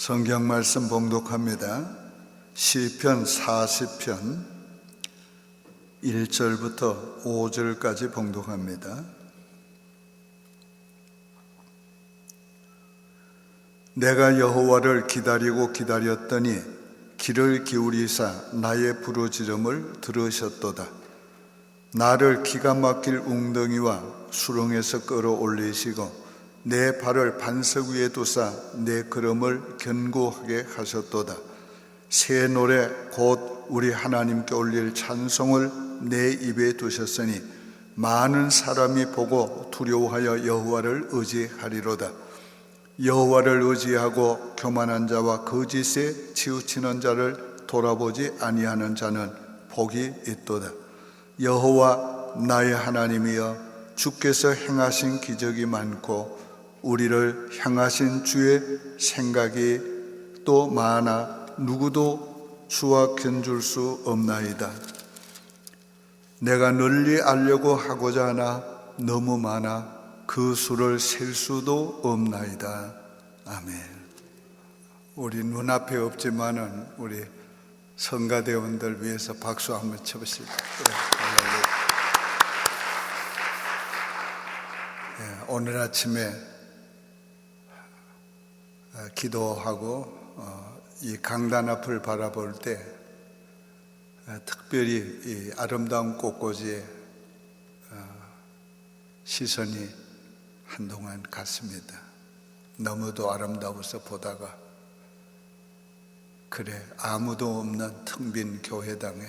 성경 말씀 봉독합니다. 시편 40편 1절부터 5절까지 봉독합니다. 내가 여호와를 기다리고 기다렸더니 귀를 기울이사 나의 부르짖음을 들으셨도다. 나를 기가 막힐 웅덩이와 수렁에서 끌어올리시고 내 발을 반석 위에 두사 내 걸음을 견고하게 하셨도다. 새 노래 곧 우리 하나님께 올릴 찬송을 내 입에 두셨으니 많은 사람이 보고 두려워하여 여호와를 의지하리로다. 여호와를 의지하고 교만한 자와 거짓에 치우치는 자를 돌아보지 아니하는 자는 복이 있도다. 여호와 나의 하나님이여, 주께서 행하신 기적이 많고 우리를 향하신 주의 생각이 또 많아 누구도 주와 견줄 수 없나이다. 내가 널리 알려고 하고자 하나 너무 많아 그 수를 셀 수도 없나이다. 아멘. 우리 눈앞에 없지만은 우리 성가대원들 위해서 박수 한번 쳐보시죠. 오늘 아침에 기도하고 이 강단 앞을 바라볼 때 특별히 이 아름다운 꽃꽂이에 시선이 한동안 갔습니다. 너무도 아름다워서 보다가 그래, 아무도 없는 텅 빈 교회당에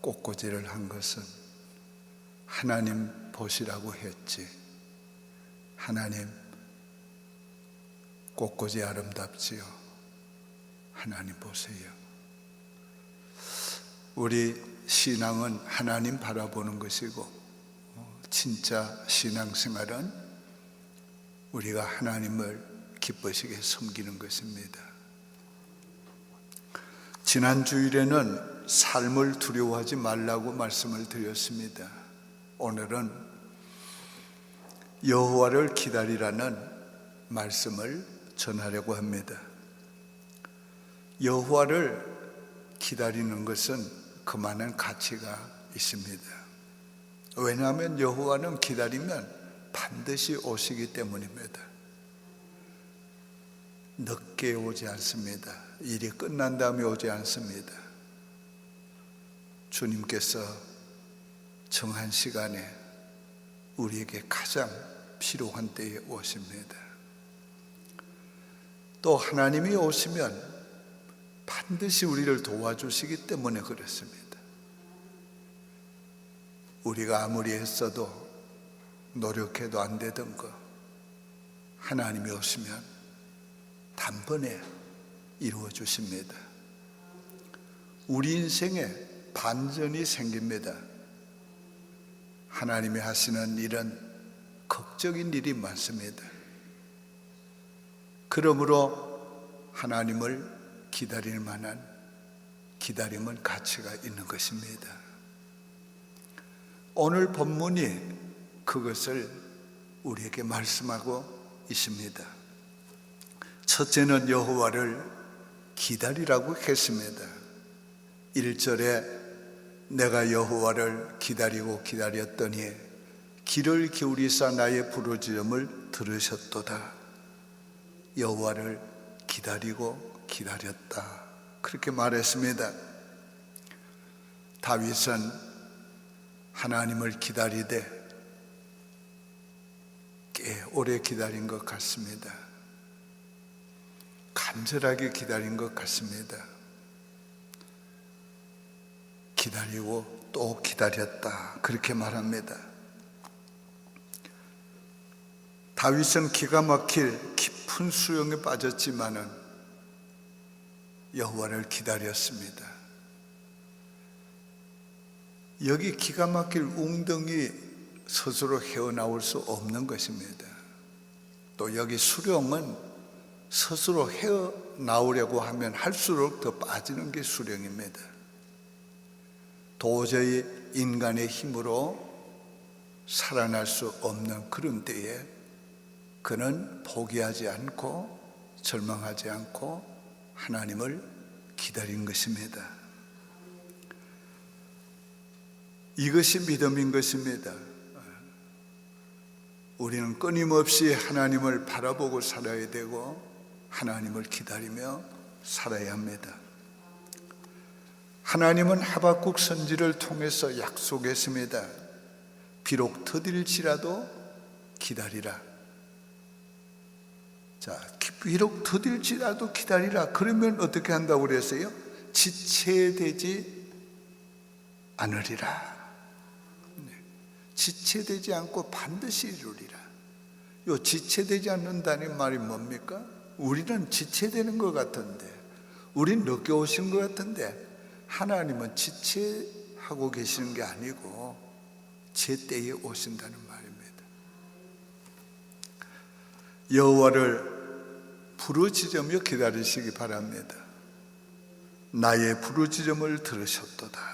꽃꽂이를 한 것은 하나님 보시라고 했지. 하나님, 꽃꽂이 아름답지요. 하나님 보세요. 우리 신앙은 하나님 바라보는 것이고, 진짜 신앙생활은 우리가 하나님을 기쁘시게 섬기는 것입니다. 지난 주일에는 삶을 두려워하지 말라고 말씀을 드렸습니다. 오늘은 여호와를 기다리라는 말씀을 전하려고 합니다. 여호와를 기다리는 것은 그만한 가치가 있습니다. 왜냐하면 여호와는 기다리면 반드시 오시기 때문입니다. 늦게 오지 않습니다. 일이 끝난 다음에 오지 않습니다. 주님께서 정한 시간에 우리에게 가장 필요한 때에 오십니다. 또 하나님이 오시면 반드시 우리를 도와주시기 때문에 그렇습니다. 우리가 아무리 했어도 노력해도 안 되던 거 하나님이 오시면 단번에 이루어 주십니다. 우리 인생에 반전이 생깁니다. 하나님이 하시는 일은 극적인 일이 많습니다. 그러므로 하나님을 기다릴 만한 기다림은 가치가 있는 것입니다. 오늘 본문이 그것을 우리에게 말씀하고 있습니다. 첫째는 여호와를 기다리라고 했습니다. 1절에 내가 여호와를 기다리고 기다렸더니 귀를 기울이사 나의 부르짖음을 들으셨도다. 여호와를 기다리고 기다렸다, 그렇게 말했습니다. 다윗은 하나님을 기다리되 꽤 오래 기다린 것 같습니다. 간절하게 기다린 것 같습니다. 기다리고 또 기다렸다, 그렇게 말합니다. 다윗은 기가 막힐 깊은 수렁에 빠졌지만은 여호와를 기다렸습니다. 여기 기가 막힐 웅덩이 스스로 헤어나올 수 없는 것입니다. 또 여기 수렁은 스스로 헤어나오려고 하면 할수록 더 빠지는 게 수렁입니다. 도저히 인간의 힘으로 살아날 수 없는 그런 때에 그는 포기하지 않고 절망하지 않고 하나님을 기다린 것입니다. 이것이 믿음인 것입니다. 우리는 끊임없이 하나님을 바라보고 살아야 되고 하나님을 기다리며 살아야 합니다. 하나님은 하박국 선지를 통해서 약속했습니다. 비록 더딜지라도 기다리라. 자, 비록 더딜지라도 기다리라. 그러면 어떻게 한다고 그랬어요? 지체되지 않으리라. 지체되지 않고 반드시 이루리라. 요 지체되지 않는다는 말이 뭡니까? 우리는 지체되는 것 같은데, 우린 늦게 오신 것 같은데, 하나님은 지체하고 계시는 게 아니고 제 때에 오신다는 말입니다. 여호와를 부르짖으며 기다리시기 바랍니다. 나의 부르짖음을 들으셨도다.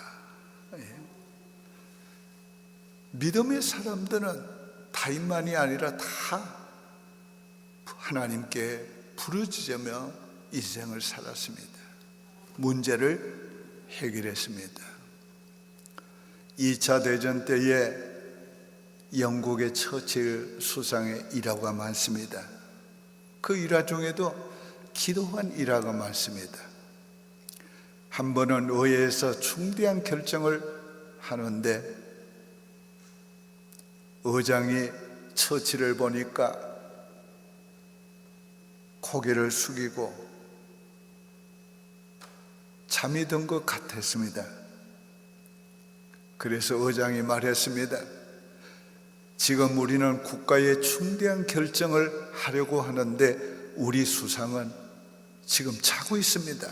믿음의 사람들은 다인만이 아니라 다 하나님께 부르짖으며 인생을 살았습니다. 문제를 해결했습니다. 2차 대전 때에 영국의 처칠 수상의 일화가 많습니다. 그 일화 중에도 기도한 일화가 많습니다. 한 번은 의회에서 중대한 결정을 하는데 의장이 처칠을 보니까 고개를 숙이고 잠이 든 것 같았습니다. 그래서 의장이 말했습니다. 지금 우리는 국가의 중대한 결정을 하려고 하는데 우리 수상은 지금 자고 있습니다.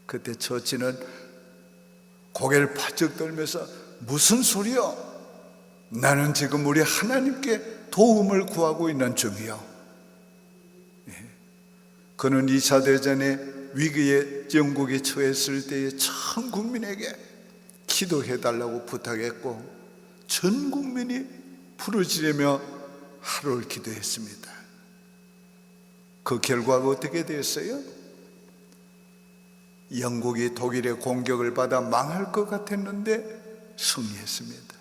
그때 처치는 고개를 바짝 들면서 무슨 소리요? 나는 지금 우리 하나님께 도움을 구하고 있는 중이요. 그는 2차 대전의 위기에 영국이 처했을 때에 전 국민에게 기도해달라고 부탁했고 전 국민이 부르짖으며 하루를 기도했습니다. 그 결과가 어떻게 됐어요? 영국이 독일의 공격을 받아 망할 것 같았는데 승리했습니다.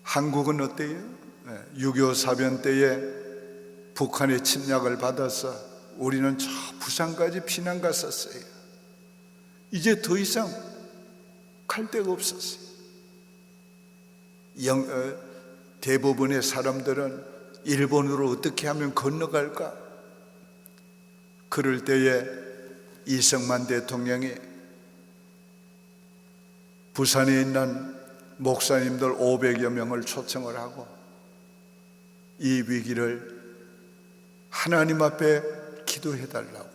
한국은 어때요? 6.25 사변 때에 북한의 침략을 받아서 우리는 저 부산까지 피난 갔었어요. 이제 더 이상 갈 데가 없었어요. 대부분의 사람들은 일본으로 어떻게 하면 건너갈까? 그럴 때에 이승만 대통령이 부산에 있는 목사님들 500여 명을 초청을 하고 이 위기를 하나님 앞에 기도해달라고.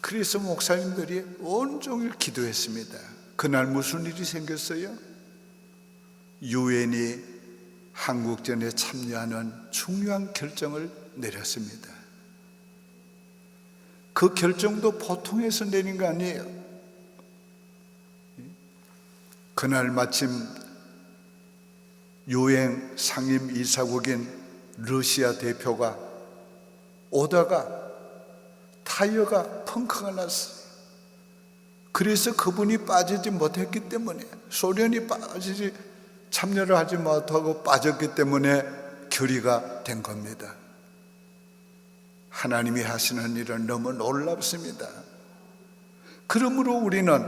그래서 목사님들이 온종일 기도했습니다. 그날 무슨 일이 생겼어요? 유엔이 한국전에 참여하는 중요한 결정을 내렸습니다. 그 결정도 보통에서 내린 거 아니에요. 그날 마침 유엔 상임 이사국인 러시아 대표가 오다가 타이어가 펑크가 났어요. 그래서 그분이 빠지지 못했기 때문에, 소련이 참여를 하지 못하고 빠졌기 때문에 결의가 된 겁니다. 하나님이 하시는 일은 너무 놀랍습니다. 그러므로 우리는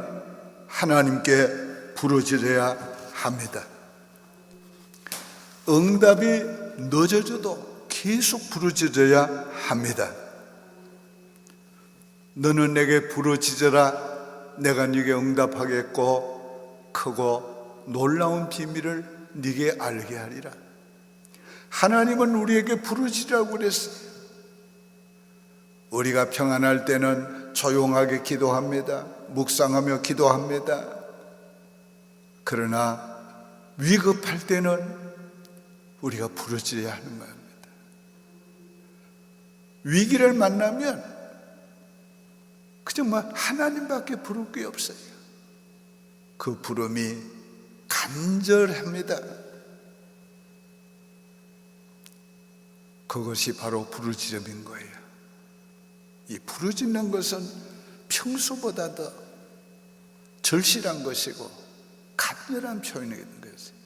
하나님께 부르짖어야 합니다. 응답이 늦어져도 계속 부르짖어야 합니다. 너는 내게 부르짖어라. 내가 네게 응답하겠고 크고 놀라운 비밀을 네게 알게 하리라. 하나님은 우리에게 부르짖으라고 그랬어요. 우리가 평안할 때는 조용하게 기도합니다. 묵상하며 기도합니다. 그러나 위급할 때는 우리가 부르짖어야 하는 겁니다. 위기를 만나면 그냥 하나님밖에 부를 게 없어요. 그 부름이 간절합니다. 그것이 바로 부르짖음인 거예요. 이 부르짖는 것은 평소보다 더 절실한 것이고 간절한 표현이 되는 것이에요.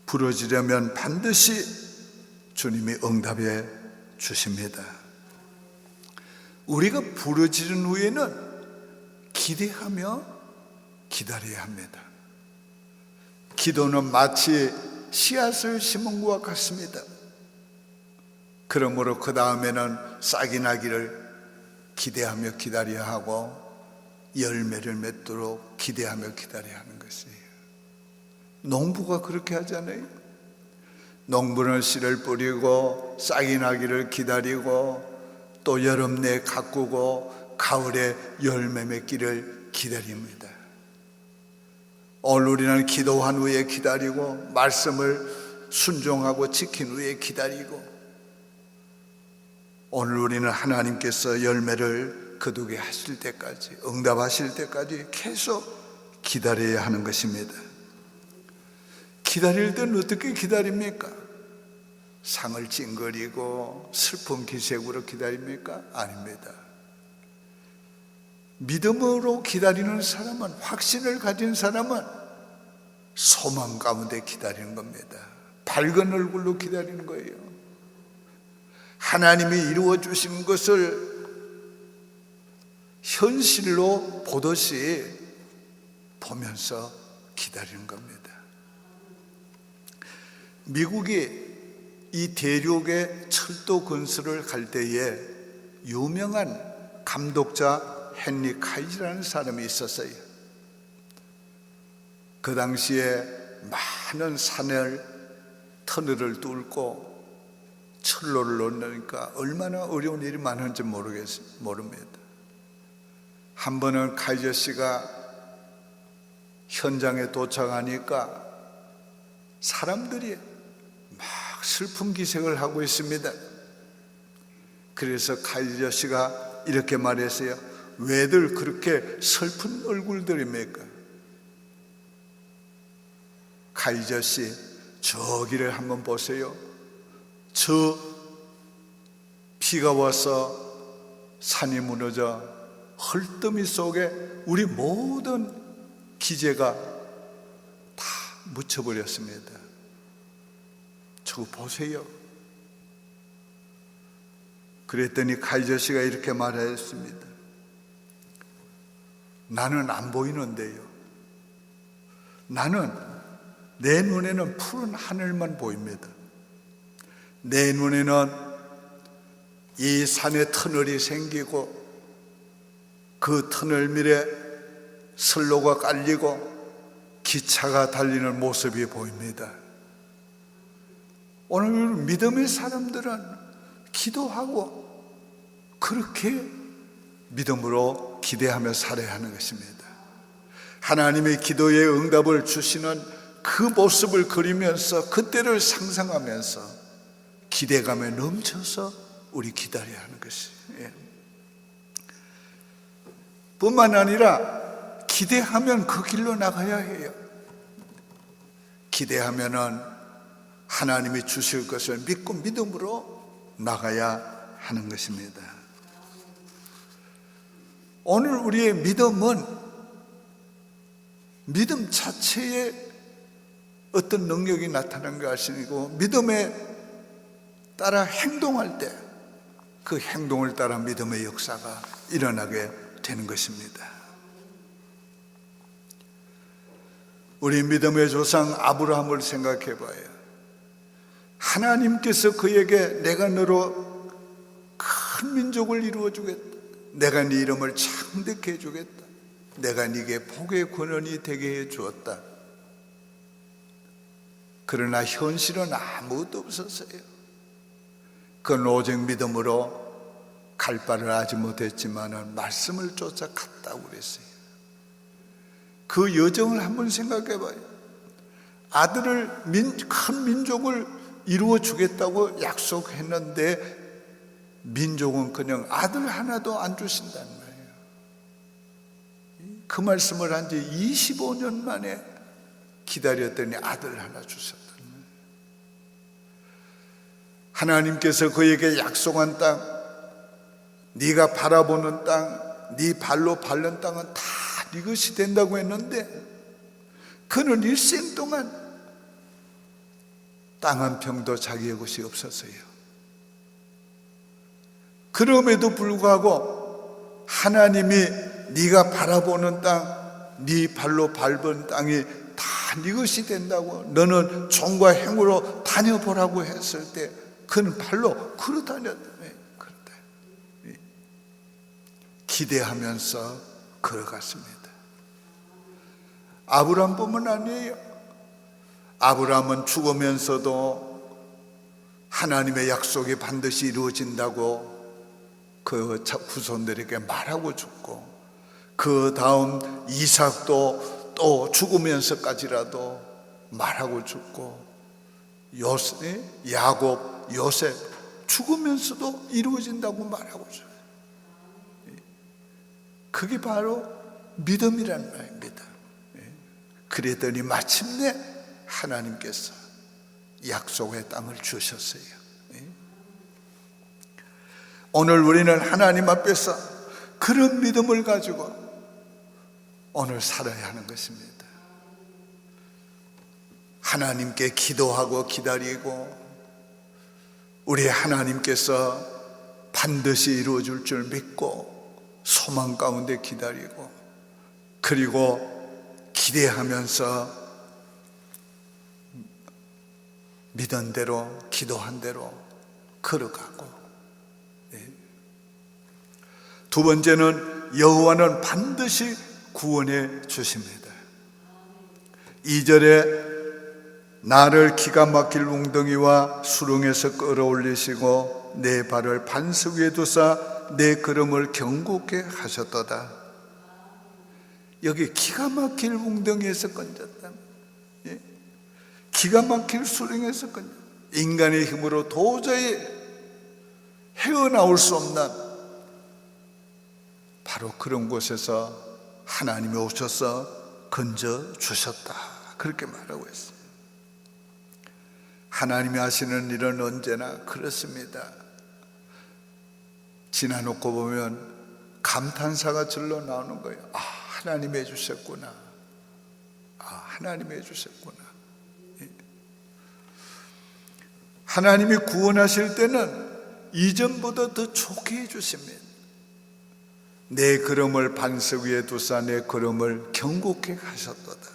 부르짖으면 반드시 주님이 응답해 주십니다. 우리가 부르짖은 후에는 기대하며 기다려야 합니다. 기도는 마치 씨앗을 심은 것과 같습니다. 그러므로 그 다음에는 싹이 나기를 기대하며 기다려야 하고 열매를 맺도록 기대하며 기다려야 하는 것이에요. 농부가 그렇게 하잖아요. 농부는 씨를 뿌리고 싹이 나기를 기다리고 또 여름 내에 가꾸고 가을에 열매 맺기를 기다립니다. 오늘 우리는 기도한 후에 기다리고 말씀을 순종하고 지킨 후에 기다리고, 오늘 우리는 하나님께서 열매를 거두게 하실 때까지, 응답하실 때까지 계속 기다려야 하는 것입니다. 기다릴 때는 어떻게 기다립니까? 상을 찡그리고 슬픈 기색으로 기다립니까? 아닙니다. 믿음으로 기다리는 사람은, 확신을 가진 사람은 소망 가운데 기다리는 겁니다. 밝은 얼굴로 기다리는 거예요. 하나님이 이루어 주신 것을 현실로 보듯이 보면서 기다리는 겁니다. 미국이 이 대륙의 철도 건설을 할 때에 유명한 감독자 헨리 카이즈라는 사람이 있었어요. 그 당시에 많은 산을, 터널을 뚫고 철로를 넣으니까 얼마나 어려운 일이 많은지 모릅니다. 한 번은 카이저 씨가 현장에 도착하니까 사람들이 막 슬픈 기색을 하고 있습니다. 그래서 카이저 씨가 이렇게 말했어요. 왜들 그렇게 슬픈 얼굴들입니까? 카이저 씨, 저기를 한번 보세요. 저 비가 와서 산이 무너져 헐더미 속에 우리 모든 기재가 다 묻혀버렸습니다. 저거 보세요. 그랬더니 카이저 씨가 이렇게 말했습니다. 나는 안 보이는데요. 나는, 내 눈에는 푸른 하늘만 보입니다. 내 눈에는 이 산에 터널이 생기고 그 터널 밀에 선로가 깔리고 기차가 달리는 모습이 보입니다. 오늘 믿음의 사람들은 기도하고 그렇게 믿음으로 기대하며 살아야 하는 것입니다. 하나님의 기도의 응답을 주시는 그 모습을 그리면서, 그때를 상상하면서 기대감에 넘쳐서 우리 기다려야 하는 것이에요. 뿐만 아니라 기대하면 그 길로 나가야 해요. 기대하면은 하나님이 주실 것을 믿고 믿음으로 나가야 하는 것입니다. 오늘 우리의 믿음은 믿음 자체에 어떤 능력이 나타나는 것이 아니고, 믿음에 따라 행동할 때 그 행동을 따라 믿음의 역사가 일어나게 되는 것입니다. 우리 믿음의 조상 아브라함을 생각해 봐요. 하나님께서 그에게 내가 너로 큰 민족을 이루어 주겠다, 내가 네 이름을 창대케 해 주겠다, 내가 네게 복의 근원이 되게 해 주었다. 그러나 현실은 아무것도 없었어요. 그건 오직 믿음으로 갈 바를 알지 못했지만 말씀을 쫓아갔다고 그랬어요. 그 여정을 한번 생각해 봐요. 아들을, 큰 민족을 이루어 주겠다고 약속했는데 민족은 그냥 아들 하나도 안 주신다는 거예요. 그 말씀을 한 지 25년 만에 기다렸더니 아들 하나 주셨다는 거예요. 하나님께서 그에게 약속한 땅, 네가 바라보는 땅, 네 발로 밟는 땅은 다 네 것이 된다고 했는데 그는 일생 동안 땅 한 평도 자기의 것이 없었어요. 그럼에도 불구하고 하나님이 네가 바라보는 땅, 네 발로 밟은 땅이 다 네 것이 된다고, 너는 종과 행으로 다녀보라고 했을 때 그는 발로 걸어 다녔다며. 기대하면서 걸어갔습니다. 아브라함뿐만 아니에요. 아브라함은 죽으면서도 하나님의 약속이 반드시 이루어진다고 그 후손들에게 말하고 죽고, 그 다음 이삭도 또 죽으면서까지라도 말하고 죽고, 야곱, 요셉 죽으면서도 이루어진다고 말하고 죽어요. 그게 바로 믿음이란 말입니다. 그랬더니 마침내 하나님께서 약속의 땅을 주셨어요. 오늘 우리는 하나님 앞에서 그런 믿음을 가지고 오늘 살아야 하는 것입니다. 하나님께 기도하고 기다리고, 우리 하나님께서 반드시 이루어 줄 줄 믿고 소망 가운데 기다리고, 그리고 기대하면서 믿은 대로 기도한 대로 걸어가고, 두 번째는 여호와는 반드시 구원해 주십니다. 2절에 나를 기가 막힐 웅덩이와 수렁에서 끌어올리시고 내 발을 반석 위에 두사 내 걸음을 견고케 하셨도다. 여기 기가 막힐 웅덩이에서 건졌다, 기가 막힐 수렁에서 건졌다. 인간의 힘으로 도저히 헤어나올 수 없는 바로 그런 곳에서 하나님이 오셔서 건져 주셨다, 그렇게 말하고 있어요. 하나님이 하시는 일은 언제나 그렇습니다. 지나놓고 보면 감탄사가 절로 나오는 거예요. 아, 하나님이 해주셨구나. 아, 하나님이 해주셨구나. 하나님이 구원하실 때는 이전보다 더 좋게 해주십니다. 내 걸음을 반석 위에 두사 내 걸음을 견고케 하셨도다.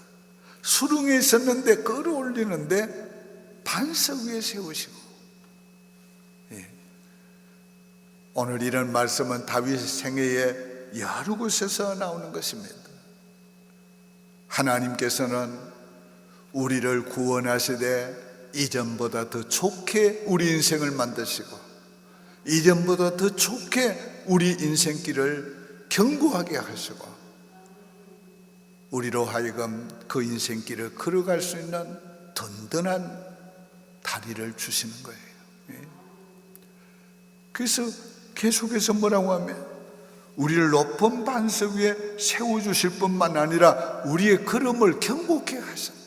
수렁에 있었는데 끌어올리는데 반석 위에 세우시고. 오늘 이런 말씀은 다윗 생애에 여러 곳에서 나오는 것입니다. 하나님께서는 우리를 구원하시되 이전보다 더 좋게 우리 인생을 만드시고, 이전보다 더 좋게 우리 인생길을 견고하게 하시고, 우리로 하여금 그 인생길을 걸어갈 수 있는 든든한 다리를 주시는 거예요. 그래서 계속해서 뭐라고 하면 우리를 높은 반석 위에 세워주실 뿐만 아니라 우리의 걸음을 견고케 하신다.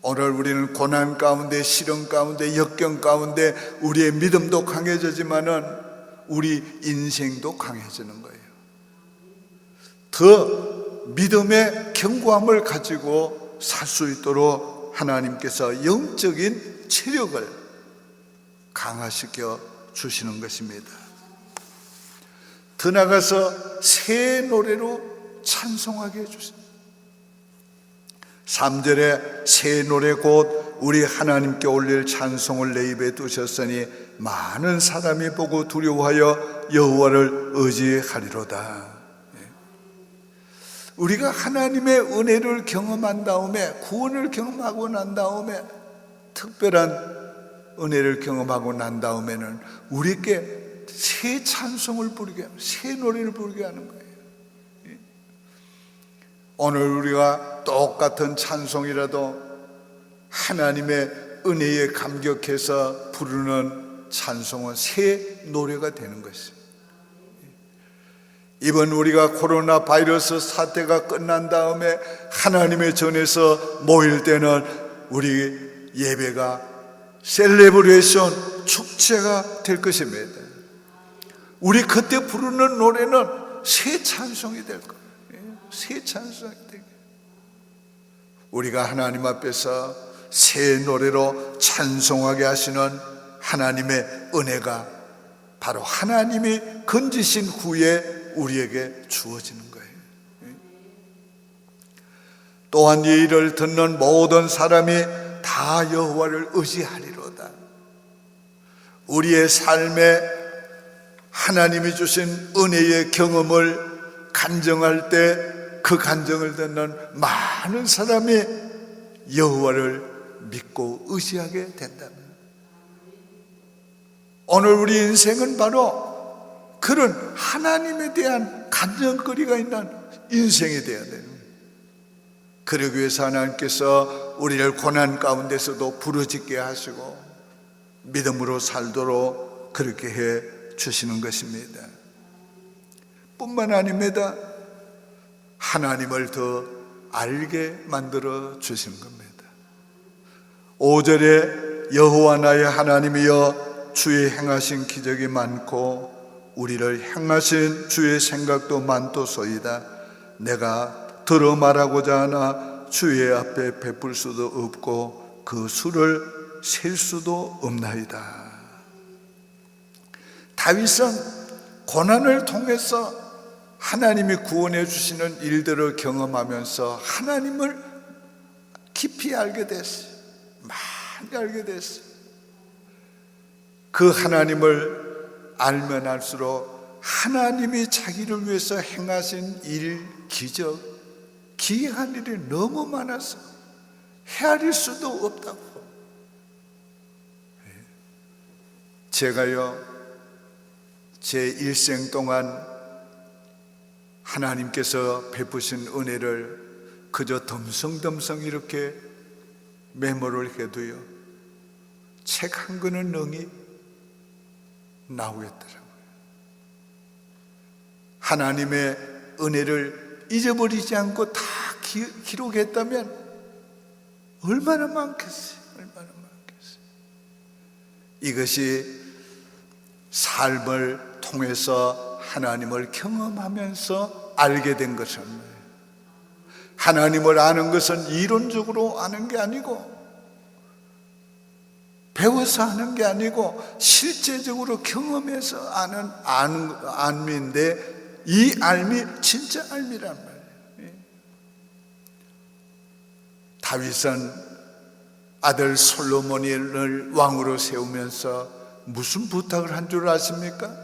오늘 우리는 고난 가운데, 시련 가운데, 역경 가운데 우리의 믿음도 강해지지만은 우리 인생도 강해지는 거예요. 더 믿음의 견고함을 가지고 살 수 있도록 하나님께서 영적인 체력을 강화시켜 주시는 것입니다. 더 나아가서 새 노래로 찬송하게 해주십니다. 3절에 새 노래 곧 우리 하나님께 올릴 찬송을 내 입에 두셨으니 많은 사람이 보고 두려워하여 여호와를 의지하리로다. 우리가 하나님의 은혜를 경험한 다음에, 구원을 경험하고 난 다음에, 특별한 은혜를 경험하고 난 다음에는 우리에게 새 찬송을 부르게 하는, 새 노래를 부르게 하는 거예요. 오늘 우리가 똑같은 찬송이라도 하나님의 은혜에 감격해서 부르는 찬송은 새 노래가 되는 것입니다. 이번 우리가 코로나 바이러스 사태가 끝난 다음에 하나님의 전에서 모일 때는 우리 예배가 셀레브레이션, 축제가 될 것입니다. 우리 그때 부르는 노래는 새 찬송이 될 거예요. 새 찬송이 되게. 우리가 하나님 앞에서 새 노래로 찬송하게 하시는 하나님의 은혜가 바로 하나님이 건지신 후에 우리에게 주어지는 거예요. 또한 이 일을 듣는 모든 사람이 다 여호와를 의지하리로다. 우리의 삶에 하나님이 주신 은혜의 경험을 간증할 때 그 간증을 듣는 많은 사람이 여호와를 믿고 의지하게 된다면, 오늘 우리 인생은 바로 그런 하나님에 대한 간증거리가 있는 인생이 되어야 돼요. 그러기 위해서 하나님께서 우리를 고난 가운데서도 부르짖게 하시고 믿음으로 살도록 그렇게 해 주시는 것입니다. 뿐만 아닙니다. 하나님을 더 알게 만들어 주시는 겁니다. 5절에 여호와 나의 하나님이여 주의 행하신 기적이 많고 우리를 향하신 주의 생각도 많도소이다. 내가 들어 말하고자 하나 주의 앞에 베풀 수도 없고 그 수를 셀 수도 없나이다. 다윗은 고난을 통해서 하나님이 구원해 주시는 일들을 경험하면서 하나님을 깊이 알게 됐어요. 많이 알게 됐어요. 그 하나님을 알면 알수록 하나님이 자기를 위해서 행하신 일, 기적, 기이한 일이 너무 많아서 헤아릴 수도 없다고. 제가요, 제 일생 동안 하나님께서 베푸신 은혜를 그저 덤성덤성 이렇게 메모를 해도요, 책 한 권은 능히 나오겠더라고요. 하나님의 은혜를 잊어버리지 않고 다 기록했다면 얼마나 많겠어요. 얼마나 많겠어요. 이것이 삶을 통해서 하나님을 경험하면서 알게 된 것입니다. 하나님을 아는 것은 이론적으로 아는 게 아니고, 배워서 아는 게 아니고 실제적으로 경험해서 아는 알미인데, 이 알미 진짜 알미란 말이에요. 다윗은 아들 솔로몬을 왕으로 세우면서 무슨 부탁을 한 줄 아십니까?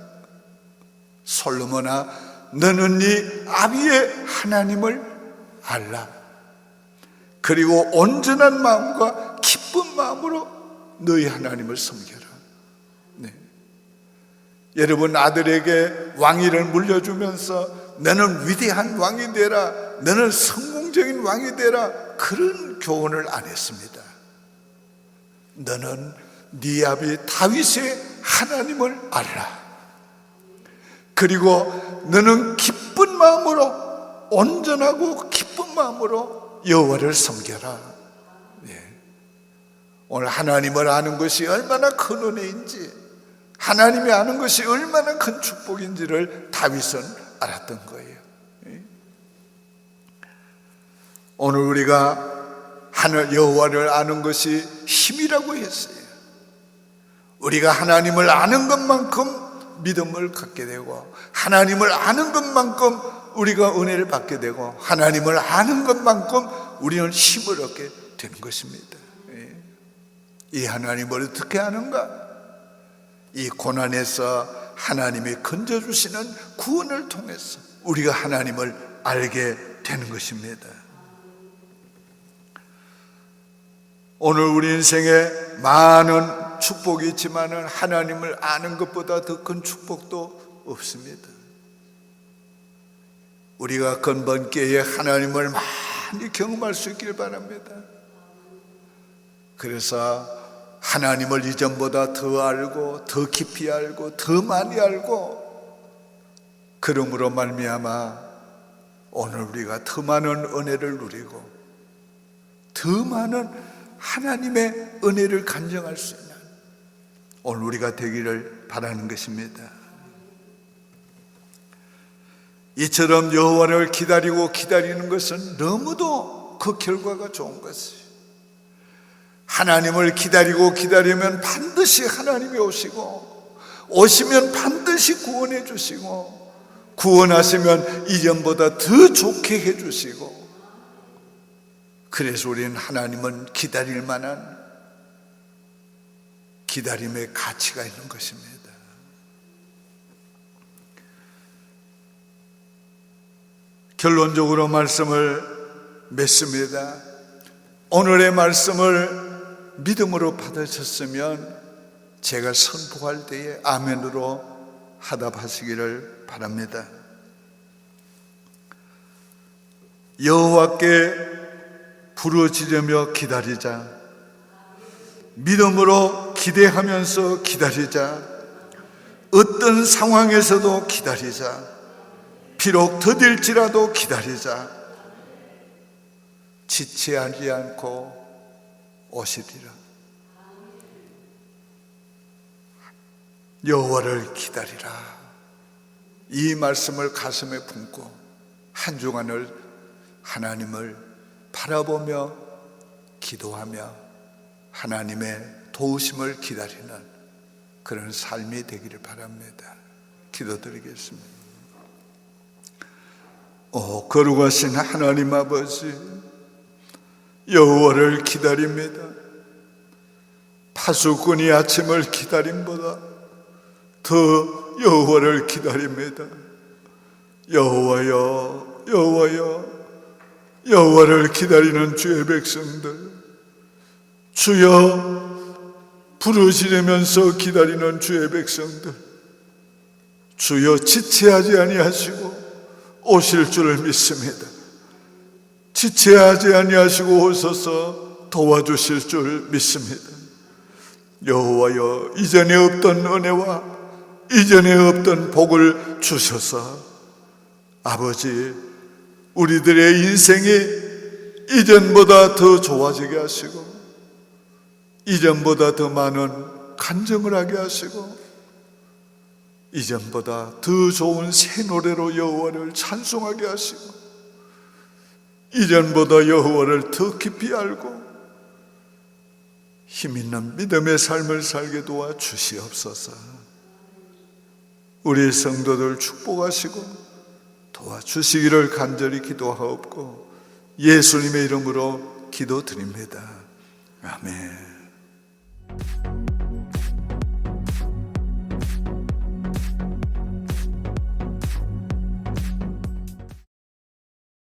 솔로몬아, 너는 네 아비의 하나님을 알라. 그리고 온전한 마음과 기쁜 마음으로 너희 하나님을 섬겨라. 네. 여러분, 아들에게 왕위를 물려주면서 너는 위대한 왕이 되라, 너는 성공적인 왕이 되라, 그런 교훈을 안 했습니다. 너는 네 아비 다윗의 하나님을 알라. 그리고 너는 기쁜 마음으로, 온전하고 기쁜 마음으로 여호와를 섬겨라. 예. 오늘 하나님을 아는 것이 얼마나 큰 은혜인지, 하나님이 아는 것이 얼마나 큰 축복인지를 다윗은 알았던 거예요. 예. 오늘 우리가 하늘 여호와를 아는 것이 힘이라고 했어요. 우리가 하나님을 아는 것만큼 믿음을 갖게 되고, 하나님을 아는 것만큼 우리가 은혜를 받게 되고, 하나님을 아는 것만큼 우리는 힘을 얻게 되는 것입니다. 이 하나님을 어떻게 아는가? 이 고난에서 하나님이 건져주시는 구원을 통해서 우리가 하나님을 알게 되는 것입니다. 오늘 우리 인생에 많은 축복이 있지만 하나님을 아는 것보다 더 큰 축복도 없습니다. 우리가 건번기에 하나님을 많이 경험할 수 있길 바랍니다. 그래서 하나님을 이전보다 더 알고, 더 깊이 알고, 더 많이 알고, 그러므로 말미암아 오늘 우리가 더 많은 은혜를 누리고 더 많은 하나님의 은혜를 간증할 수 있는 오늘 우리가 되기를 바라는 것입니다. 이처럼 여호와를 기다리고 기다리는 것은 너무도 그 결과가 좋은 것이에요. 하나님을 기다리고 기다리면 반드시 하나님이 오시고, 오시면 반드시 구원해 주시고, 구원하시면 이전보다 더 좋게 해 주시고, 그래서 우리는 하나님은 기다릴 만한 기다림의 가치가 있는 것입니다. 결론적으로 말씀을 맺습니다. 오늘의 말씀을 믿음으로 받으셨으면 제가 선포할 때에 아멘으로 화답하시기를 바랍니다. 여호와께 부르짖으며 기다리자. 믿음으로 기대하면서 기다리자. 어떤 상황에서도 기다리자. 비록 더딜지라도 기다리자. 지체하지 않고 오시리라. 여호와를 기다리라. 이 말씀을 가슴에 품고 한 주간을 하나님을 바라보며 기도하며 하나님의 도우심을 기다리는 그런 삶이 되기를 바랍니다. 기도드리겠습니다. 거룩하신 하나님 아버지, 여호와를 기다립니다. 파수꾼이 아침을 기다림보다 더 여호와를 기다립니다. 여호와여, 여호와여, 여호와를 기다리는 주의 백성들, 주여 부르짖으면서 기다리는 주의 백성들, 주여 지체하지 아니하시고 오실 줄을 믿습니다. 지체하지 아니하시고 오셔서 도와주실 줄 믿습니다. 여호와여, 이전에 없던 은혜와 이전에 없던 복을 주셔서 아버지, 우리들의 인생이 이전보다 더 좋아지게 하시고 이전보다 더 많은 간증을 하게 하시고 이전보다 더 좋은 새 노래로 여호와를 찬송하게 하시고 이전보다 여호와를 더 깊이 알고 힘있는 믿음의 삶을 살게 도와 주시옵소서. 우리 성도들 축복하시고 도와주시기를 간절히 기도하옵고 예수님의 이름으로 기도드립니다. 아멘.